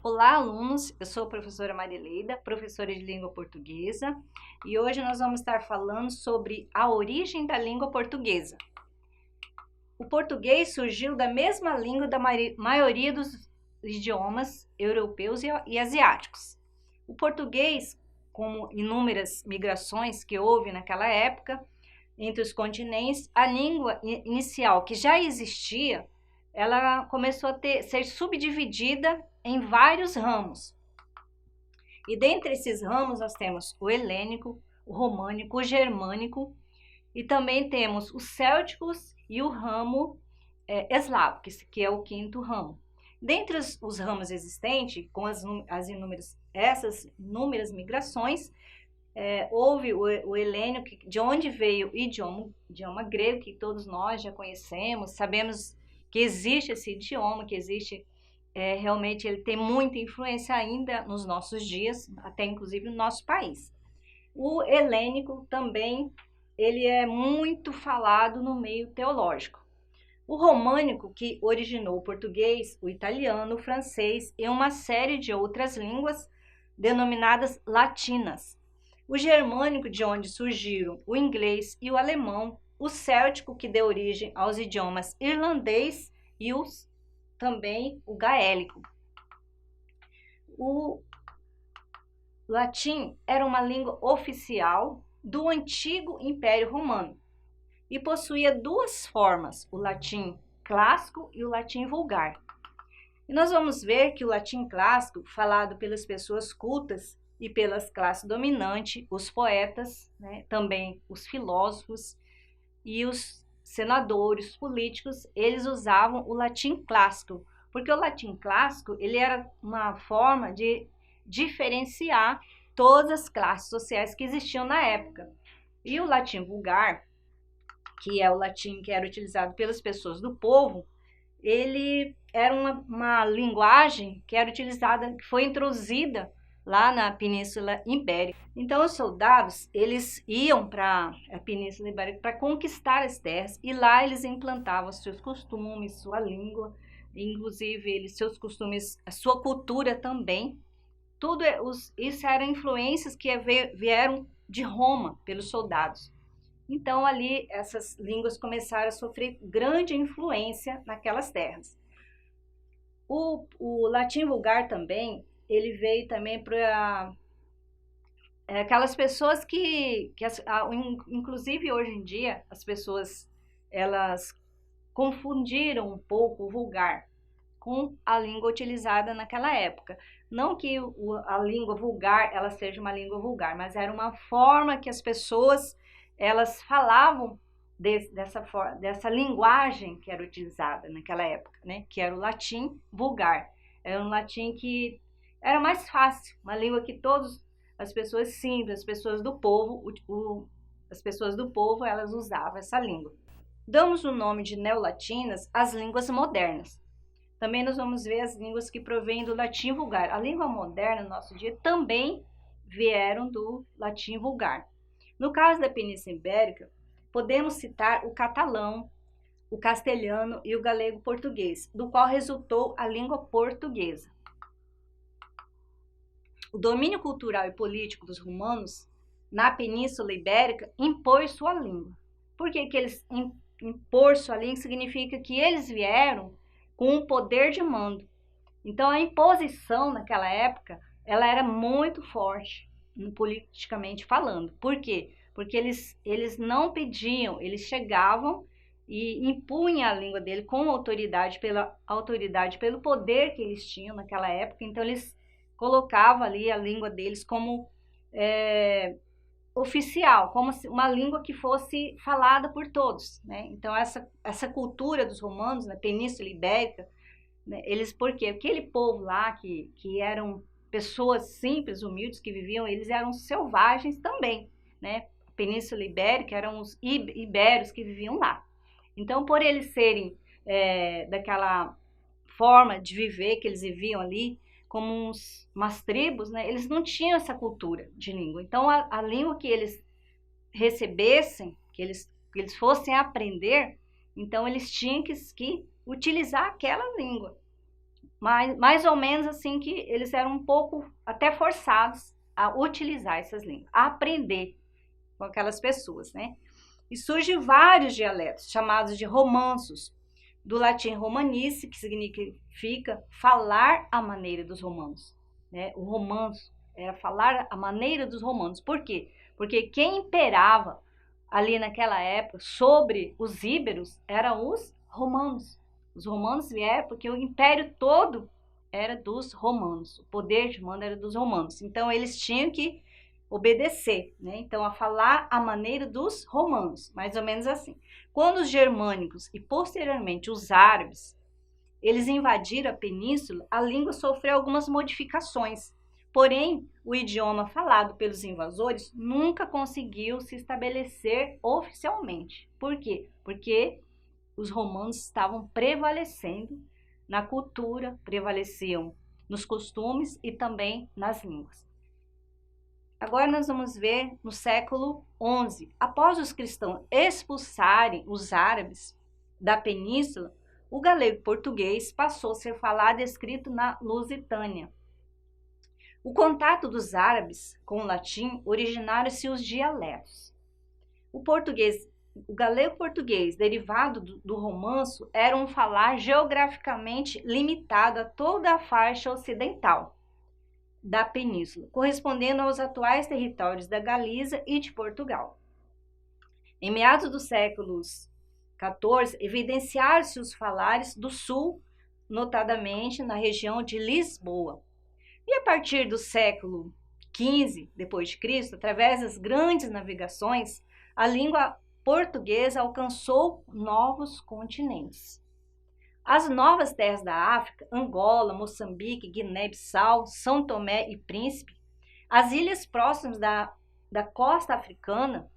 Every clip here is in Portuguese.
Olá, alunos! Eu sou a professora Marileida, professora de língua portuguesa, e hoje nós vamos estar falando sobre a origem da língua portuguesa. O português surgiu da mesma língua da maioria dos idiomas europeus e asiáticos. O português, como inúmeras migrações que houve naquela época entre os continentes, a língua inicial que já existia, ela começou a ser subdividida em vários ramos. E dentre esses ramos nós temos o helênico, o românico, o germânico, e também temos os célticos e o ramo eslavo, que é o quinto ramo. Dentre os ramos existentes, com essas inúmeras migrações, houve o helênico, de onde veio o idioma grego, que todos nós já conhecemos, sabemos que existe esse idioma, que existe, realmente ele tem muita influência ainda nos nossos dias, até inclusive no nosso país. O helênico também, ele é muito falado no meio teológico. O românico, que originou o português, o italiano, o francês e uma série de outras línguas denominadas latinas. O germânico, de onde surgiram o inglês e o alemão. O céltico, que deu origem aos idiomas irlandês e também o gaélico. O latim era uma língua oficial do antigo Império Romano e possuía duas formas, o latim clássico e o latim vulgar. E nós vamos ver que o latim clássico, falado pelas pessoas cultas e pelas classes dominantes, os poetas, também os filósofos e os senadores, políticos, eles usavam o latim clássico, porque o latim clássico ele era uma forma de diferenciar todas as classes sociais que existiam na época. E o latim vulgar, que é o latim que era utilizado pelas pessoas do povo, ele era uma linguagem que era utilizada, que foi introduzida lá na Península Ibérica. Então os soldados, eles iam para a Península Ibérica para conquistar as terras, e lá eles implantavam seus costumes, sua língua, inclusive seus costumes, a sua cultura também. Isso eram influências que vieram de Roma pelos soldados. Então ali essas línguas começaram a sofrer grande influência naquelas terras. O latim vulgar também, ele veio também para aquelas pessoas inclusive hoje em dia, as pessoas, elas confundiram um pouco o vulgar com a língua utilizada naquela época. Não que a língua vulgar, ela seja uma língua vulgar, mas era uma forma que as pessoas, elas falavam dessa linguagem que era utilizada naquela época, que era o latim vulgar. Era um latim que era mais fácil, uma língua que todas as pessoas simples, as pessoas do povo, elas usavam essa língua. Damos o nome de neolatinas às línguas modernas. Também nós vamos ver as línguas que provêm do latim vulgar. A língua moderna, no nosso dia, também vieram do latim vulgar. No caso da Península Ibérica, podemos citar o catalão, o castelhano e o galego-português, do qual resultou a língua portuguesa. O domínio cultural e político dos romanos na Península Ibérica impôs sua língua. Por que eles impor sua língua? Significa que eles vieram com um poder de mando. Então a imposição naquela época, ela era muito forte, politicamente falando. Por quê? Porque eles não pediam, eles chegavam e impunham a língua dele com autoridade, pelo poder que eles tinham naquela época. Então eles colocavam ali a língua deles como oficial, como uma língua que fosse falada por todos, Então essa cultura dos romanos na Península Ibérica, por quê? Aquele povo lá que eram pessoas simples, humildes, que viviam, eles eram selvagens também, A Península Ibérica eram os ibéros que viviam lá. Então, por eles serem daquela forma de viver que eles viviam ali, como umas tribos, né? Eles não tinham essa cultura de língua. Então, a língua que eles recebessem, que eles fossem aprender, então eles tinham que utilizar aquela língua. Mais ou menos assim, que eles eram um pouco até forçados a utilizar essas línguas, a aprender com aquelas pessoas, né? E surgem vários dialetos, chamados de romanços, do latim romanice, que significa falar a maneira dos romanos, né? O romanço era falar a maneira dos romanos. Por quê? Porque quem imperava ali naquela época sobre os íberos eram os romanos. Os romanos vieram porque o império todo era dos romanos, o poder de mando era dos romanos. Então eles tinham que obedecer, né? Então a falar a maneira dos romanos, mais ou menos assim. Quando os germânicos e posteriormente os árabes, eles invadiram a península, a língua sofreu algumas modificações. Porém, o idioma falado pelos invasores nunca conseguiu se estabelecer oficialmente. Por quê? Porque os romanos estavam prevalecendo na cultura, prevaleciam nos costumes e também nas línguas. Agora nós vamos ver no século XI. Após os cristãos expulsarem os árabes da península, o galego português passou a ser falado e escrito na Lusitânia. O contato dos árabes com o latim originaram-se os dialetos. O galego português, derivado do romanço, era um falar geograficamente limitado a toda a faixa ocidental da península, correspondendo aos atuais territórios da Galiza e de Portugal. Em meados dos séculos XIV, evidenciaram-se os falares do sul, notadamente na região de Lisboa. E a partir do século XV d.C., através das grandes navegações, a língua portuguesa alcançou novos continentes. As novas terras da África, Angola, Moçambique, Guiné-Bissau, São Tomé e Príncipe, as ilhas próximas da costa africana,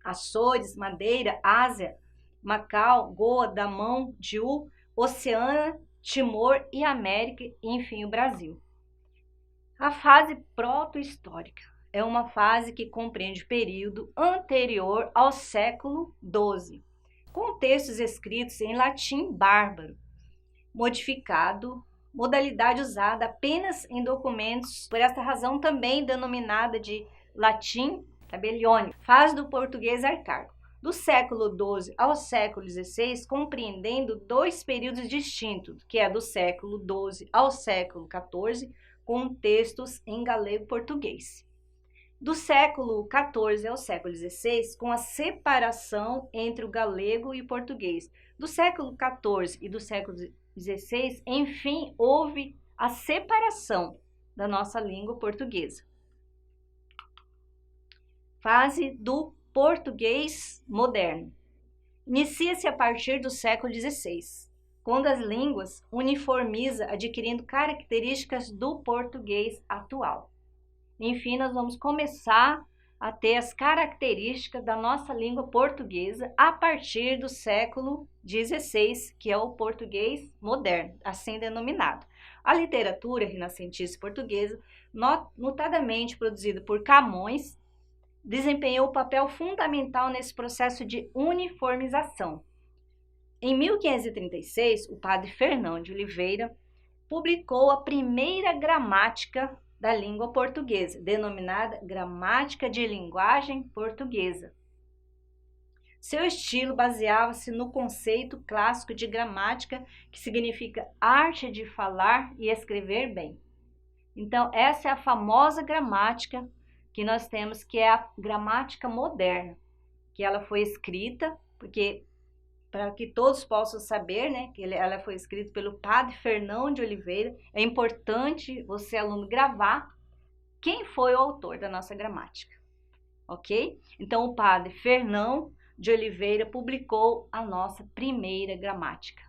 Açores, Madeira, Ásia, Macau, Goa, Damão, Diu, Oceania, Timor e América, e enfim o Brasil. A fase proto-histórica é uma fase que compreende o período anterior ao século XII, com textos escritos em latim bárbaro, modificado, modalidade usada apenas em documentos, por esta razão também denominada de latim tabeliônico, fase do português arcaico. Do século XII ao século XVI, compreendendo dois períodos distintos, que é do século XII ao século XIV, com textos em galego-português. Do século XIV ao século XVI, com a separação entre o galego e o português. Do século XIV e do século XVI, enfim, houve a separação da nossa língua portuguesa. Fase do português moderno. Inicia-se a partir do século XVI, quando as línguas uniformiza, adquirindo características do português atual. Enfim, nós vamos começar a ter as características da nossa língua portuguesa a partir do século XVI, que é o português moderno, assim denominado. A literatura renascentista portuguesa, notadamente produzida por Camões, desempenhou um papel fundamental nesse processo de uniformização. Em 1536, o padre Fernão de Oliveira publicou a primeira gramática da língua portuguesa, denominada Gramática de Linguagem Portuguesa. Seu estilo baseava-se no conceito clássico de gramática, que significa arte de falar e escrever bem. Então, essa é a famosa gramática que nós temos, que é a gramática moderna, que ela foi escrita, porque para que todos possam saber, né, que ela foi escrita pelo padre Fernão de Oliveira, é importante você, aluno, gravar quem foi o autor da nossa gramática, ok? Então, o padre Fernão de Oliveira publicou a nossa primeira gramática.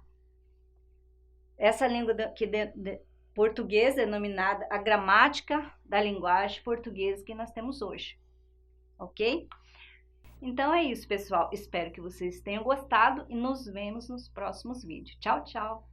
Essa língua portuguesa é denominada a gramática da linguagem portuguesa que nós temos hoje, ok? Então é isso, pessoal. Espero que vocês tenham gostado e nos vemos nos próximos vídeos. Tchau, tchau!